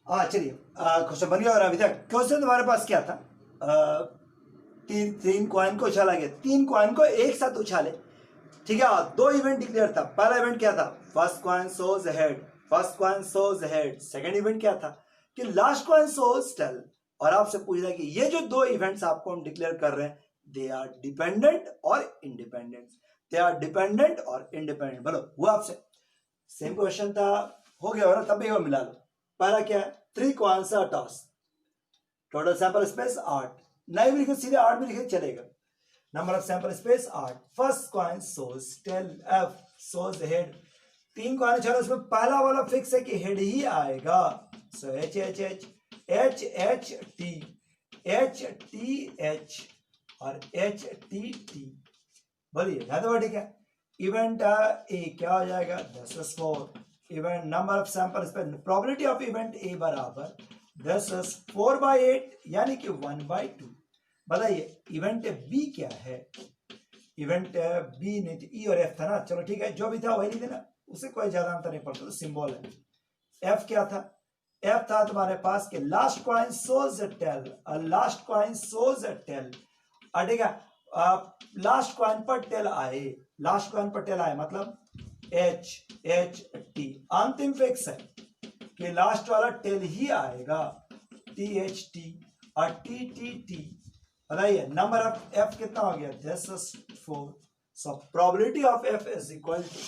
चलिए क्वेश्चन बन गया। और अभी तक क्वेश्चन तुम्हारे पास क्या था? तीन कॉइन को उछाला गया, तीन कॉइन को एक साथ उछाले, ठीक है। दो इवेंट डिक्लेयर था। पहला इवेंट क्या था? First coin shows head, first coin shows head. Second event क्या था? कि लास्ट कॉइन सोज टेल। और आपसे पूछ रहा है कि ये जो दो इवेंट्स आपको हम डिक्लेयर कर रहे हैं, दे आर डिपेंडेंट और इंडिपेंडेंट, दे आर डिपेंडेंट और इंडिपेंडेंट। बोलो वो आपसे सेम क्वेश्चन था, हो गया ना? तब भी वो मिला लो। पहला क्या है? 3 coins are toss, total sample space 8। नहीं भी लिखे सीधे 8 भी लिखे चलेगा। Number of sample space 8। First coin shows tail F shows head. 3 coin चलो, उसमें पहला वाला फिक्स है कि हेड ही आएगा। So H H H H H T H T H और एच टी टी। बोलिए ज्यादा ठीक है। इवेंट ए क्या हो जाएगा? This is 4। Event number of sample space, probability of event A बराबर दिस इज 4/8 यानी कि 1/2। बताइए इवेंट बी क्या है? इवेंट बी नहीं थी, ई और एफ था ना। चलो ठीक है, जो भी था वही नहीं देना, उससे कोई ज्यादा अंतर नहीं पड़ता, तो सिंबल है। एफ क्या था? एफ था तुम्हारे पास कि last coin shows tail, last coin shows tail. ठीक है, लास्ट कॉइन पर टेल आए, लास्ट कॉइन पर टेल आए मतलब एच एच टी। अंतिम फिक्स है कि लास्ट वाला टेल ही आएगा, टी एच टी और टी टी टी। बताइए नंबर ऑफ एफ कितना हो गया? This is 4। So probability of F is equal to,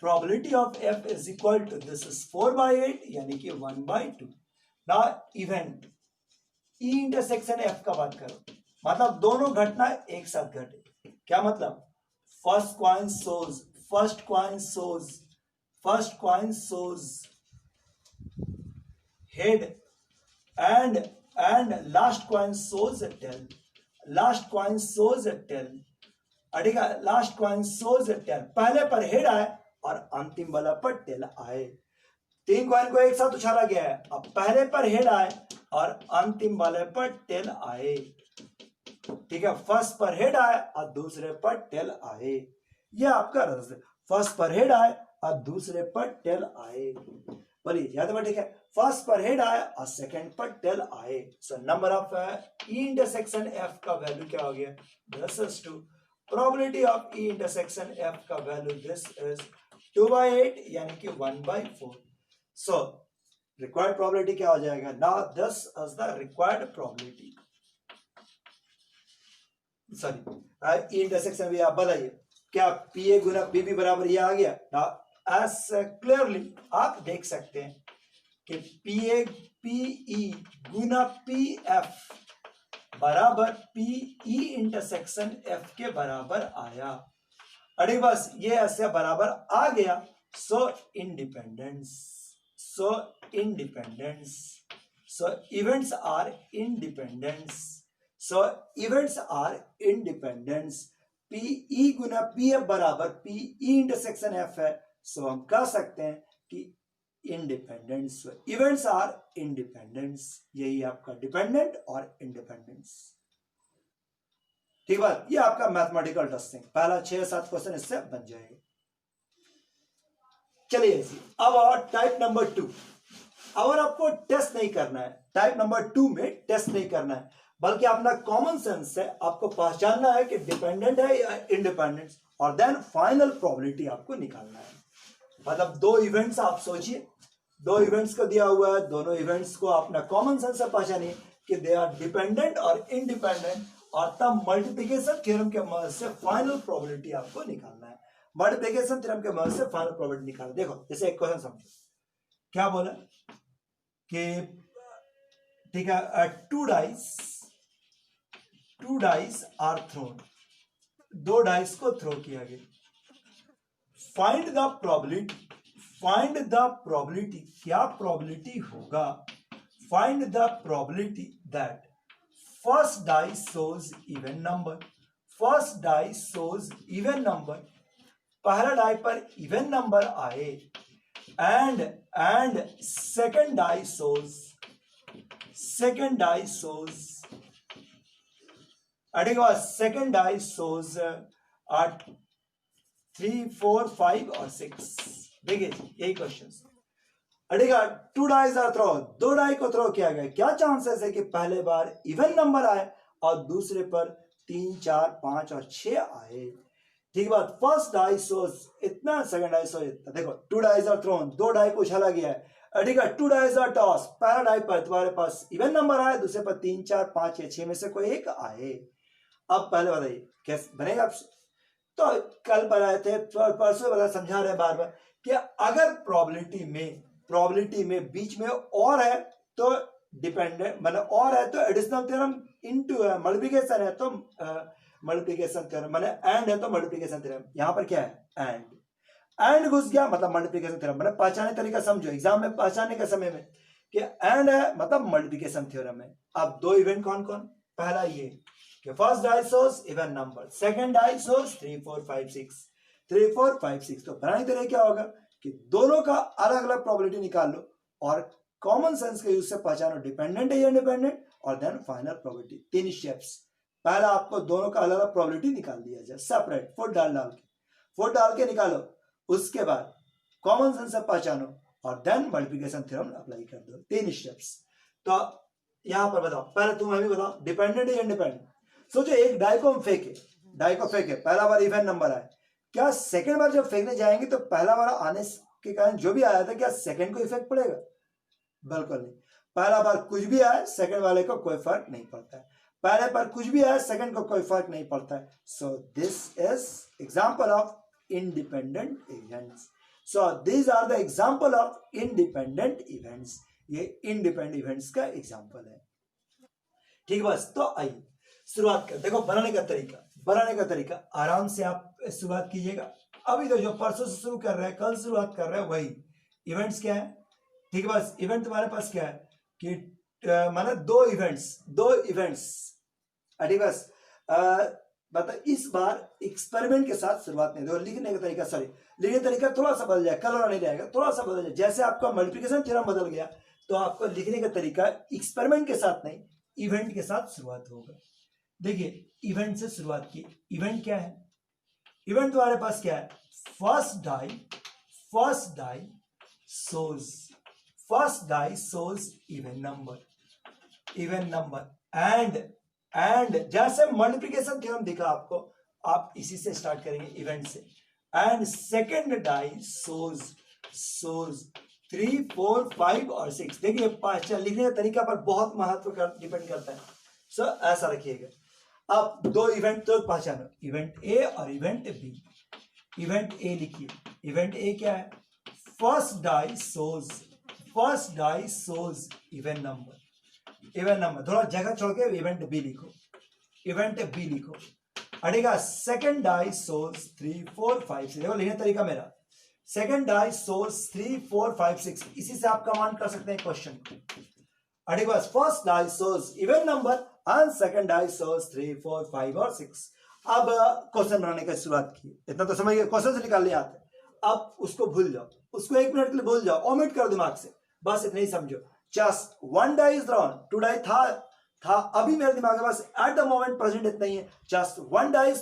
probability of F is equal to this is 4/8 यानी कि 1/2। Now event E intersection F का बात करो, मतलब दोनों घटना एक साथ घटे। क्या मतलब? First coin shows, first coin shows, first coin shows head and last coin shows tail, last coin shows tail. ठीक है, लास्ट कॉइन सोज टेल, पहले पर हेड आए और अंतिम वाला पर टेल आए। 3 कॉइन को एक साथ उछाला गया है, अब पहले पर हेड आए और अंतिम वाले पर टेल आए। ठीक है, फर्स्ट पर हेड आए और दूसरे पर टेल आए। यह आपका रस है, फर्स्ट पर हेड आए और दूसरे पर टेल आए। बोलिए याद है? ठीक है, फर्स्ट पर हेड आए और सेकंड पर टेल आए। So number of E intersection F का वैल्यू क्या हो गया? This is 2। Probability of E intersection F का वैल्यू दिस इज 2/8 यानी कि 1/4। सो रिक्वायर्ड प्रोबेबिलिटी क्या हो जाएगा? Now this is the required probability. Sorry, E intersection भी आप बताइए, क्या पी ए गुना पी बी बराबर ये आ गया? एस क्लियरली आप देख सकते हैं कि पी ए पी ई गुना पी एफ बराबर पी ई इंटरसेक्शन एफ के बराबर आया। अरे बस ये ऐसे बराबर आ गया। So independence, so independence, so events are independence, so events are independence. P E गुना पी एफ बराबर पी ई इंटरसेक्शन एफ है। सो हम कह सकते हैं कि इंडिपेंडेंस, इवेंट्स आर इंडिपेंडेंस। यही आपका डिपेंडेंट और इंडिपेंडेंस। ठीक बात, ये आपका मैथमेटिकल टेस्टिंग पहला 6-7 क्वेश्चन इससे बन जाएंगे। चलिए अब और टाइप नंबर 2। अगर आपको टेस्ट नहीं करना है, टाइप नंबर 2 में टेस्ट नहीं करना है, बल्कि अपना कॉमन सेंस से आपको पहचानना है कि डिपेंडेंट है या इंडिपेंडेंट, और देन फाइनल प्रोबेबिलिटी आपको निकालना है। मतलब दो इवेंट्स आप सोचिए, दो इवेंट्स को दिया हुआ है, दोनों इवेंट्स को अपना कॉमन सेंस से पहचानिए कि दे आर डिपेंडेंट और इंडिपेंडेंट, और तब मल्टीप्लिकेशन थ्योरम के मदद से फाइनल प्रोबेबिलिटी आपको निकालना है। मल्टीप्लिकेशन थ्योरम के मदद से फाइनल प्रोबेबिलिटी निकालना। देखो जैसे एक क्वेश्चन समझो, क्या बोला कि ठीक है, टू डाइस आर थ्रोन, दो डाइस को थ्रो किया गया। Find the probability, find the probability, क्या प्रोबेबिलिटी होगा? Find the probability that first dice shows even number, first dice shows even number, पहला डाई पर इवन नंबर आए, and second die shows, second die shows, second die shows 3, 4, 5 और 6। देखिए यही question, अड़ेगा 2 dice are throw, 2 die को throw किया गया, क्या चांसेस है कि पहले बार इवन नंबर आए और दूसरे पर 3, 4, 5 और 6 आए। ठीक बात, फर्स्ट डाई सोस इतना, सेकंड डाई सोस इतना। देखो 2 डाइज आर थ्रोन, 2 डाई को उछाला गया है। ठीक है, 2 डाइज आर टॉस, पहला डाई पर तुम्हारे पास इवन नंबर आए, दूसरे पर 3, 4, 5 या 6 में से कोई एक आए। अब पहले बताइए कैसे बनेगा आपसे। तो कल बनाए थे, परसों बता, समझा रहे बार बार कि अगर प्रोबेबिलिटी में बीच में और है तो डिपेंडेंट, मतलब और है तो एडिशनल थ्योरम, इनटू है मल्टीप्लिकेशन है तो मल्टीप्लिकेशन थ्योरम, मतलब एंड है तो मल्टीप्लिकेशन थ्योरम। यहां पर क्या है, एंड घुस गया मतलब मल्टीप्लिकेशन थ्योरम। मतलब पहचाने तरीका समझो, एग्जाम में पहचानने के समय में कि एंड है मतलब मल्टीप्लिकेशन थ्योरम है। अब दो इवेंट कौन कौन, पहला ये कि first die source even number, second die source 3, 4, 5, 6, 3, 4, 5, 6। तो बनाने के लिए क्या होगा कि दोनों का अलग अलग प्रोबेबिलिटी निकाल लो और कॉमन सेंस के यूज से पहचानो डिपेंडेंट है या इंडिपेंडेंट, और देन फाइनल प्रोबेबिलिटी। 3 स्टेप्स, पहला आपको दोनों का अलग अलग प्रोबेबिलिटी निकाल दिया जाए सेपरेट, फुट डाल के निकालो, उसके बाद कॉमन सेंस से पहचानो और देन मल्टीप्लिकेशन थ्योरम अप्लाई कर दो। 3 स्टेप्स। तो यहां पर बताओ, पहले तुम हमें बताओ डिपेंडेंट या इंडिपेंडेंट। सोचो एक डाई को हम फेंके, पहला बार इवन नंबर आए, क्या सेकंड बार जब फेंकने जाएंगे तो पहला बार आने के कारण जो भी आया था क्या सेकंड को इफेक्ट पड़ेगा? बिल्कुल नहीं। पहला बार कुछ भी आए सेकंड वाले को कोई फर्क नहीं पड़ता है, पहले पर कुछ भी आए सेकंड को कोई फर्क नहीं पड़ता है। So this is example of independent events. So this are the example of independent events. ये इंडिपेंडेंट इवेंट्स का एग्जांपल है। ठीक, बस तो आइए शुरुआत कर। देखो बनाने का तरीका आराम से आप शुरुआत कीजिएगा। अभी तो जो परसों से शुरू कर रहे हैं, कल शुरुआत कर रहे हैं, वही इवेंट्स क्या है। ठीक है, बस इवेंट तुम्हारे पास क्या है कि मतलब दो इवेंट्स। ठीक, बस बता इस बार एक्सपेरिमेंट के साथ शुरुआत नहीं। देखो लिखने का तरीका थोड़ा सा बदल जाए, कल वाला नहीं रहेगा, थोड़ा सा बदल जाए। जैसे आपका मल्टीप्लिकेशन थ्योरम बदल गया तो आपको लिखने का तरीका एक्सपेरिमेंट के साथ नहीं, इवेंट के साथ शुरुआत होगा। देखिए इवेंट से शुरुआत की। इवेंट क्या है? इवेंट तुम्हारे पास क्या है? First die shows even number and जैसे मल्टीप्लिकेशन थ्योरम दिखा आपको, आप इसी से स्टार्ट करेंगे इवेंट से। एंड सेकेंड डाई सोज 3, 4, 5 और 6। देखिए लिखने का तरीका पर बहुत महत्व डिपेंड करता है। सो ऐसा रखिएगा। अब दो इवेंट तो पहचानो, इवेंट ए और इवेंट बी। इवेंट ए लिखिए। इवेंट ए क्या है? First die shows even number. थोड़ा जगह छोड़ के इवेंट बी लिखो। अड़ेगा सेकेंड डाई सोज 3, 4, 5, 6। देखो लिखने तरीका मेरा, सेकेंड डाई सोज 3, 4, 5, 6। इसी से आप कमांड कर सकते हैं क्वेश्चन को। अड़ेगा first die shows even number and second die shows 3, 4, 5 और 6। अब क्वेश्चन बनाने की शुरुआत की, इतना तो समझ गए, क्वेश्चन से निकालने आते हैं। अब उसको भूल जाओ, उसको 1 मिनट के लिए भूल जाओ, ओमिट करो दिमाग से, बस इतना ही समझो। Just 1 die is drawn, 2 die था अभी मेरे दिमाग में, बस एट द मोमेंट प्रेजेंट इतना ही है। Just 1 die is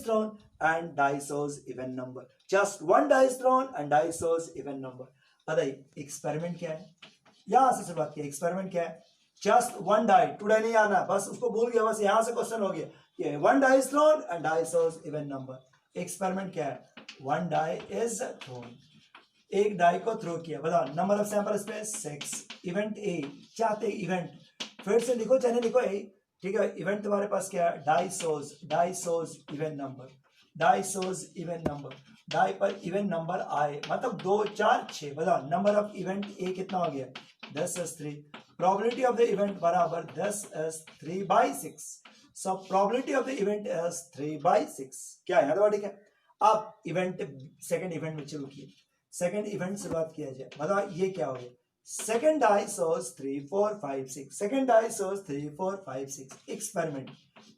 drawn and die shows even number. Just 1 die is drawn and die shows even number. बताइए एक्सपेरिमेंट क्या है? यहां से शुरुआत की। एक्सपेरिमेंट क्या है? जस्ट 1 डाई, 2 डाई नहीं आना, बस उसको भूल गया, बस यहां से क्वेश्चन हो गया कि 1 die is thrown and die shows even number. Experiment क्या है? 1 डाई इज थ्रोन, एक डाई को थ्रो किया। बताओ number of sample space 6। Event A चाहते इवेंट, फिर से लिखो चाहे लिखो ए। ठीक है, इवेंट तुम्हारे पास क्या है? Die shows even number. Die पर इवन नंबर आए, मतलब 2, 4, 6। बताओ नंबर ऑफ इवेंट ए कितना हो गया? 10s3। Probability of the event बराबर 10s3/6। So probability of the event is 3/6। क्या है? तो ठीक है। अब सेकंड इवेंट में शुरू किए, सेकंड इवेंट शुरुआत किया जाए। बताओ ये क्या हो गया? Second die shows 3, 4, 5, 6। Second die shows 3, 4, 5, 6।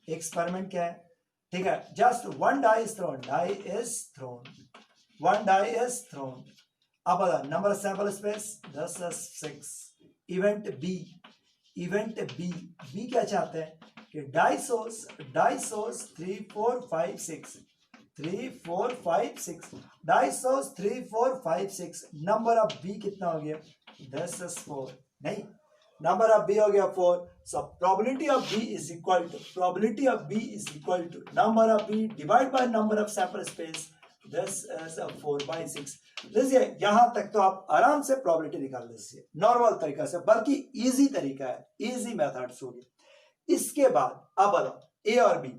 Experiment क्या है? ठीक है, just 1 die is thrown, 1 die is thrown. अब बता number of sample space 10s6। Event B क्या चाहते हैं कि die shows 3, 4, 5, 6। 3 4 5 6 dice shows 3 4 5 6। Number of B कितना हो गया? 10 4 नहीं, नंबर ऑफ बी हो गया 4। So probability of B is equal to number of B divide by number of sample space, this is 4/6। लीजिए यहां तक तो आप आराम से प्रोबेबिलिटी निकाल लीजिए नॉर्मल तरीका से, बल्कि इजी तरीका है, इजी मेथड्स हो गए। इसके बाद अब बताओ ए और बी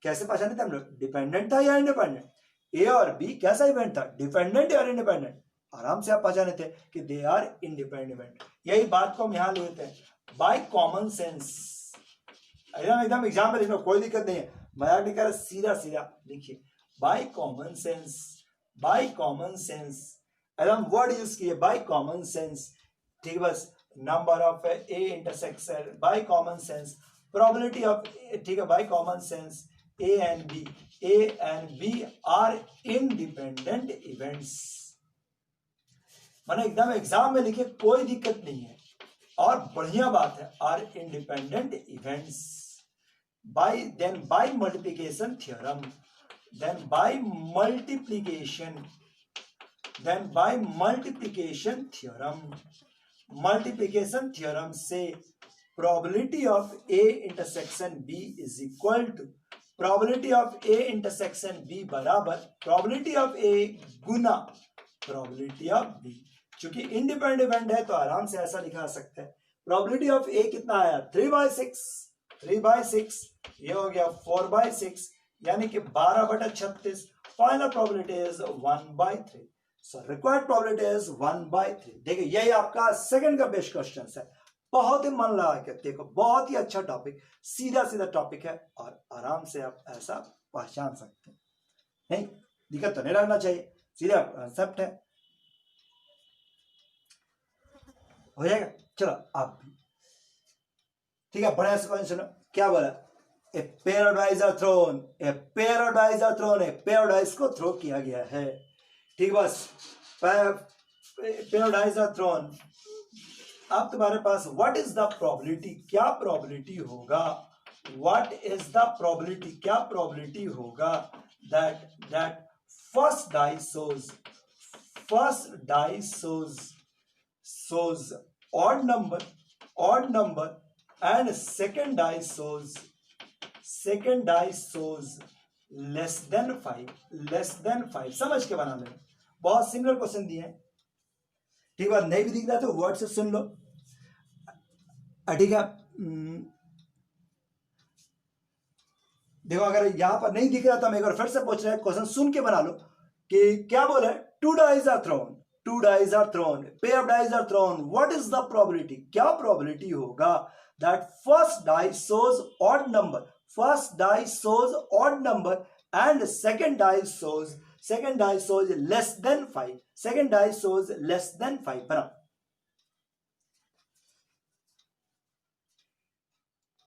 कैसे पहचाने थे हम लोग? डिपेंडेंट था या इंडिपेंडेंट? ए और बी कैसा इवेंट था? डिपेंडेंट या इंडिपेंडेंट? आराम से आप पहचाने थे कि दे आर इंडिपेंडेंट। यही बात को हम यहां लेते हैं बाय कॉमन सेंस। एकदम एग्जाम में लिखना कोई दिक्कत नहीं है, मजाक नहीं कर रहा, सीधा सीधा लिखिए by common sense. By common sense एकदम वर्ड यूज किए, बाय कॉमन सेंस, ठीक है। बस number of A intersection by common sense, probability of, ठीक है, by common sense A and B are independent events. मैंने एकदम एग्जाम में लिखे कोई दिक्कत नहीं है और बढ़िया बात है, are independent events. By multiplication theorem, then by multiplication theorem से probability of A intersection B is equal to probability of A intersection B बराबर probability of A Guna probability of B। चूंकि इंडिपेंडेंट इवेंट है तो आराम से ऐसा लिखा सकते हैं, probability of A कितना आया? 3/6, ये हो गया 4/6, यानी कि 12/36। Final probability is 1/3। So required probability is 1/3। देखिए यही आपका सेकंड का बेस्ट क्वेश्चन है, बहुत ही मन लगा के देखो, बहुत ही अच्छा टॉपिक, सीधा सीधा टॉपिक है और आराम से आप ऐसा पहचान सकते हैं। नहीं दिक्कत तो नहीं लगना चाहिए, सीधा कंसेप्ट है, हो जाएगा। चलो आप भी ठीक है, बढ़िया से क्वेश्चन सुनो। क्या बोला? A pair of dice are thrown, pair of dice को थ्रो किया गया है, ठीक। बस पैराडाइज आर थ्रोन। अब तुम्हारे पास व्हाट इज द प्रोबेबिलिटी, क्या प्रोबेबिलिटी होगा? व्हाट इज द प्रोबेबिलिटी, क्या प्रोबेबिलिटी होगा that first die shows odd number and second die shows less than 5। समझ के बना लेना, बहुत सिमिलर क्वेश्चन दिए हैं, ठीक है। नहीं भी दिख रहा तो वर्ड से सुन लो, ठीक है। देखो अगर यहां पर नहीं दिख रहा तो हम एक बार फिर से पूछ रहे हैं, क्वेश्चन सुन के बना लो कि क्या बोला है? 2 dice are thrown, pair of dice are thrown, what is the probability, क्या प्रोबेबिलिटी होगा that first die shows odd number and second die shows less than 5, बना।